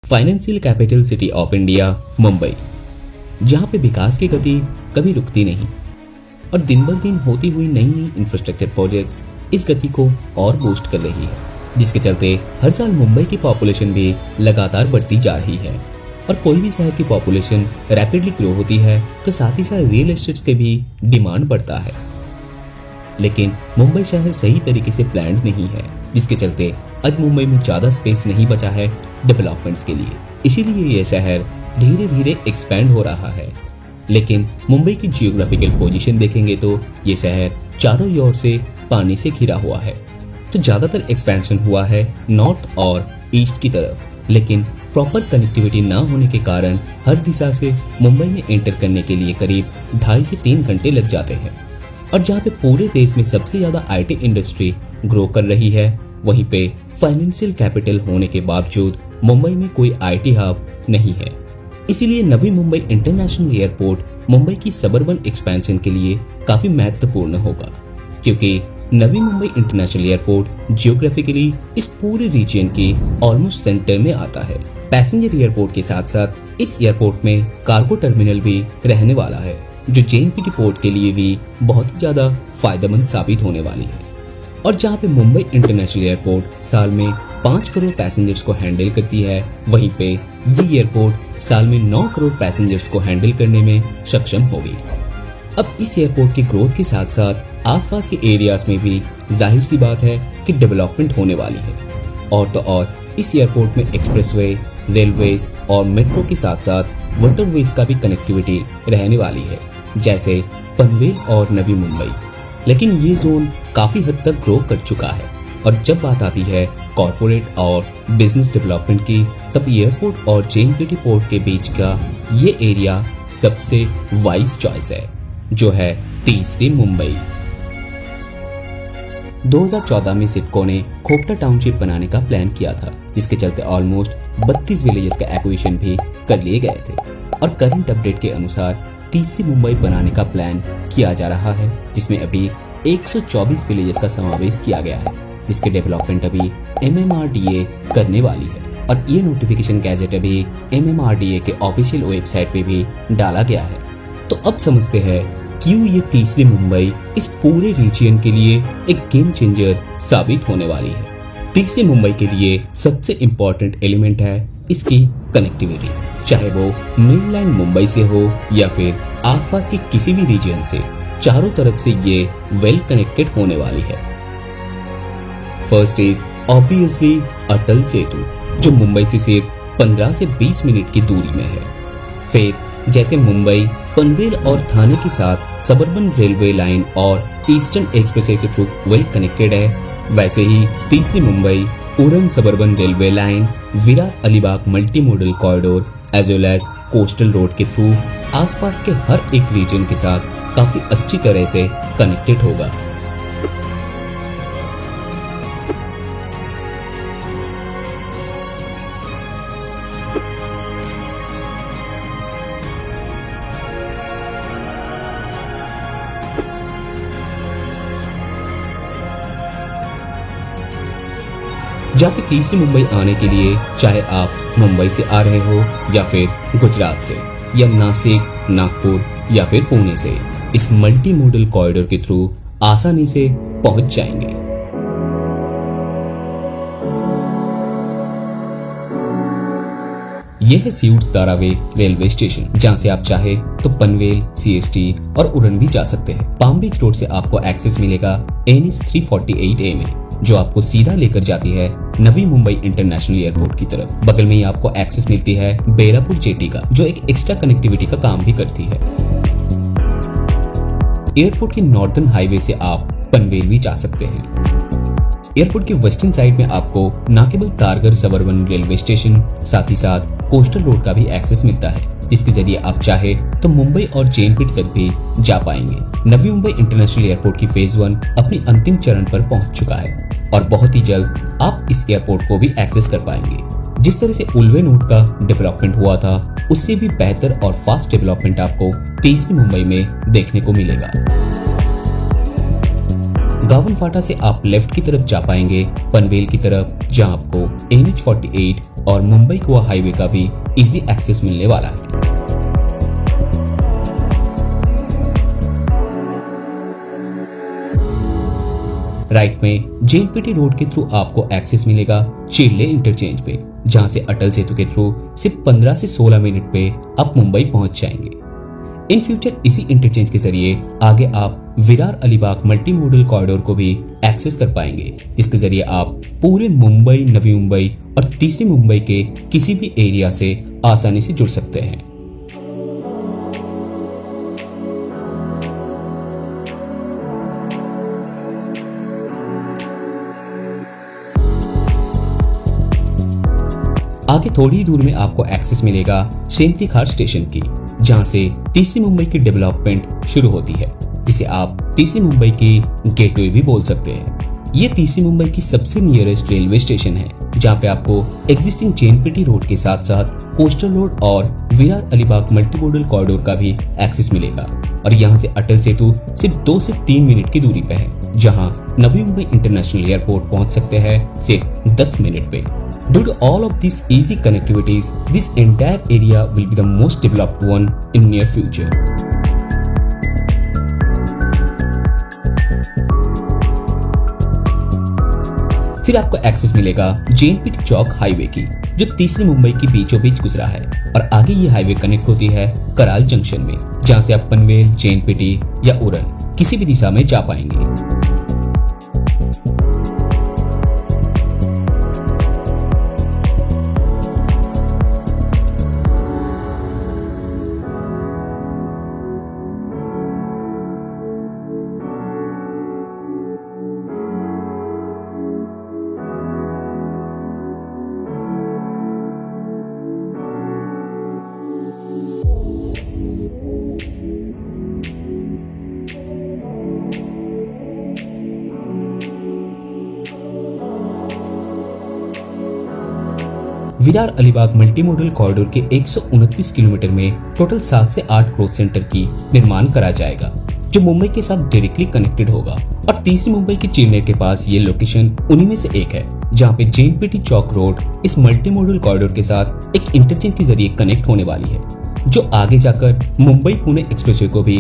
Financial capital city of India Mumbai, जहां पे विकास की गति कभी रुकती नहीं और दिन ब दिन होती हुई नई नई इंफ्रास्ट्रक्चर प्रोजेक्ट्स इस गति को और बूस्ट कर रही है, जिसके चलते हर साल मुंबई की पॉपुलेशन भी लगातार बढ़ती जा रही है। और कोई भी शहर की पॉपुलेशन रैपिडली ग्रो होती है तो साथ ही साथ रियल एस्टेट्स के भी डिमांड बढ़ता है। लेकिन मुंबई शहर सही तरीके से प्लान्ड नहीं है, जिसके चलते आज मुंबई में ज्यादा स्पेस नहीं बचा है डेवलपमेंट्स के लिए। इसीलिए ये शहर धीरे धीरे एक्सपैंड हो रहा है। लेकिन मुंबई की जियोग्राफिकल पोजीशन देखेंगे तो ये शहर चारों ओर से पानी से घिरा हुआ है, तो ज्यादातर एक्सपेंशन हुआ है नॉर्थ और ईस्ट की तरफ। लेकिन प्रॉपर कनेक्टिविटी ना होने के कारण हर दिशा से मुंबई में एंटर करने के लिए करीब 2.5 से 3 घंटे लग जाते हैं। और जहाँ पे पूरे देश में सबसे ज्यादा आईटी इंडस्ट्री ग्रो कर रही है, वहीं पे फाइनेंशियल कैपिटल होने के बावजूद मुंबई में कोई आईटी हब नहीं है। इसीलिए नवी मुंबई इंटरनेशनल एयरपोर्ट मुंबई की सबर्बन एक्सपेंशन के लिए काफी महत्वपूर्ण होगा, क्योंकि Navi Mumbai international airport geographically इस पूरे रीजन के ऑलमोस्ट सेंटर में आता है। पैसेंजर एयरपोर्ट के साथ साथ इस एयरपोर्ट में कार्गो टर्मिनल भी रहने वाला है, जो जेएनपीटी पोर्ट के लिए भी बहुत ही ज्यादा फायदेमंद साबित होने वाली है। और जहाँ पे मुंबई इंटरनेशनल एयरपोर्ट साल में 5 करोड़ पैसेंजर्स को हैंडल करती है, वहीं पे ये एयरपोर्ट साल में 9 करोड़ पैसेंजर्स को हैंडल करने में सक्षम होगी। अब इस एयरपोर्ट की ग्रोथ के साथ साथ आसपास के एरियाज में भी जाहिर सी बात है कि डेवलपमेंट होने वाली है। और तो और इस एयरपोर्ट में एक्सप्रेसवे, रेलवेज और मेट्रो के साथ साथ वाटरवेज का भी कनेक्टिविटी रहने वाली है, जैसे पनवेल और नवी मुंबई। लेकिन ये जोन काफी हद तक ग्रो कर चुका है। और जब बात आती है कॉर्पोरेट और बिजनेस डेवलपमेंट की, तब एयरपोर्ट और जेएनपीटी पोर्ट के बीच का ये एरिया सबसे वाइज चॉइस है, जो है तीसरी मुंबई। 2014 में सिडको ने खोपटा टाउनशिप बनाने का प्लान किया था, जिसके चलते ऑलमोस्ट 32 विलेजेस का एक्विजिशन भी कर लिए गए थे। और करंट अपडेट के अनुसार तीसरी मुंबई बनाने का प्लान किया जा रहा है, जिसमें अभी 124 विलेजेस का समावेश किया गया है, जिसके डेवलपमेंट अभी MMRDA करने वाली है। और ये नोटिफिकेशन गैजेट अभी MMRDA के ऑफिशियल वेबसाइट पे भी डाला गया है। तो अब समझते हैं क्यों ये तीसरी मुंबई इस पूरे रीजन के लिए एक गेम चेंजर साबित होने वाली है। तीसरी मुंबई के लिए सबसे इम्पोर्टेंट एलिमेंट है इसकी कनेक्टिविटी, चाहे वो मेनलैंड मुंबई से हो या फिर आसपास के किसी भी रीजन से। चारों तरफ से ये वेल कनेक्टेड होने वाली है। First is obviously Atal Setu, जो मुंबई से सिर्फ 15 से 20 मिनट की दूरी में है। फिर जैसे मुंबई पनवेल और थाने के साथ सबर्बन रेलवे लाइन और ईस्टर्न एक्सप्रेसवे के थ्रू वेल कनेक्टेड है, वैसे ही तीसरी मुंबई उड़न suburban railway line, Virar Alibag multi modal corridor as well as coastal road के थ्रू आसपास के हर एक रीजन के साथ काफी अच्छी तरह से कनेक्टेड होगा। जहाँ पे तीसरी मुंबई आने के लिए चाहे आप मुंबई से आ रहे हो या फिर गुजरात से या नासिक, नागपुर या फिर पुणे से, इस मल्टी मॉडल कॉरिडोर के थ्रू आसानी से पहुंच जाएंगे। यह है सीयूट्स धारावी रेलवे स्टेशन, जहां से आप चाहे तो पनवेल, CST और उड़न भी जा सकते हैं। पाम बीच रोड से आपको एक्सेस मिलेगा NH 348A में, जो आपको सीधा लेकर जाती है नवी मुंबई इंटरनेशनल एयरपोर्ट की तरफ। बगल में ही आपको एक्सेस मिलती है बेरापुर जेटी का, जो एक एक्स्ट्रा कनेक्टिविटी का काम भी करती है। एयरपोर्ट की नॉर्दर्न हाईवे से आप पनवेल भी जा सकते हैं। एयरपोर्ट के वेस्टर्न साइड में आपको ना केवल तारघर सबर्बन रेलवे स्टेशन, साथ ही साथ कोस्टल रोड का भी एक्सेस मिलता है, जिसके जरिए आप चाहे तो मुंबई और जेएनपीटी तक भी जा पाएंगे। नवी मुंबई इंटरनेशनल एयरपोर्ट की फेज 1 अपनी अंतिम चरण पर पहुंच चुका है और बहुत ही जल्द आप इस एयरपोर्ट को भी एक्सेस कर पाएंगे। जिस तरह से उल्वे नोड का डेवलपमेंट हुआ था, उससे भी बेहतर और फास्ट डेवलपमेंट आपको तीसरी मुंबई में देखने को मिलेगा। गावन फाटा से आप लेफ्ट की तरफ जा पाएंगे, पनवेल की तरफ जहां आपको NH48 और मुंबई गोवा हाईवे का भी इजी एक्सेस मिलने वाला है। राइट में JNPT रोड के थ्रू आपको एक्सेस मिलेगा चिल्ले इंटरचेंज पे, जहां से अटल सेतु के थ्रू सिर्फ 15 से 16 मिनट पे आप मुंबई पहुंच जाएंगे। इन फ्यूचर इसी इंटरचेंज के जरिए आगे आप Virar Alibag multi modal corridor को भी एक्सेस कर पाएंगे, जिसके जरिए आप पूरे मुंबई, नवी मुंबई और तीसरी मुंबई के किसी भी एरिया से आसानी से जुड़ सकते हैं। आगे थोड़ी ही दूर में आपको एक्सेस मिलेगा शेंती खार स्टेशन की, जहां से तीसरी मुंबई की डेवलपमेंट शुरू होती है, जिसे आप तीसरी मुंबई की गेटवे भी बोल सकते हैं। ये तीसरी मुंबई की सबसे नियरेस्ट रेलवे स्टेशन है, जहां पे आपको एग्जिस्टिंग JNPT रोड के साथ साथ कोस्टल रोड और Virar Alibag multi modal corridor का भी एक्सेस मिलेगा। और यहाँ से अटल सेतु सिर्फ 2 से 3 मिनट की दूरी पे है, जहां नवी मुंबई इंटरनेशनल एयरपोर्ट पहुंच सकते हैं सिर्फ 10 मिनट पे। Due to all of these easy connectivities, this entire area will be the most developed one in near future. फिर आपको एक्सेस मिलेगा JNPT चौक हाईवे की, जो तीसरी मुंबई की बीचों बीच गुजरा है, और आगे ये हाईवे कनेक्ट होती है कराल जंक्शन में, जहां से आप पनवेल, JNPT या उड़न किसी भी दिशा में जा पाएंगे। Virar Alibag multi modal corridor के 129 किलोमीटर में टोटल 7 से 8 ग्रोथ सेंटर की निर्माण करा जाएगा, जो मुंबई के साथ डायरेक्टली कनेक्टेड होगा। और तीसरी मुंबई की चेन्नई के पास ये लोकेशन उन्हीं में से एक है, जहां पे JNPT चौक रोड इस मल्टी मॉडल कॉरिडोर के साथ एक इंटरचेंज के जरिए कनेक्ट होने वाली है, जो आगे जाकर मुंबई पुणे एक्सप्रेसवे को भी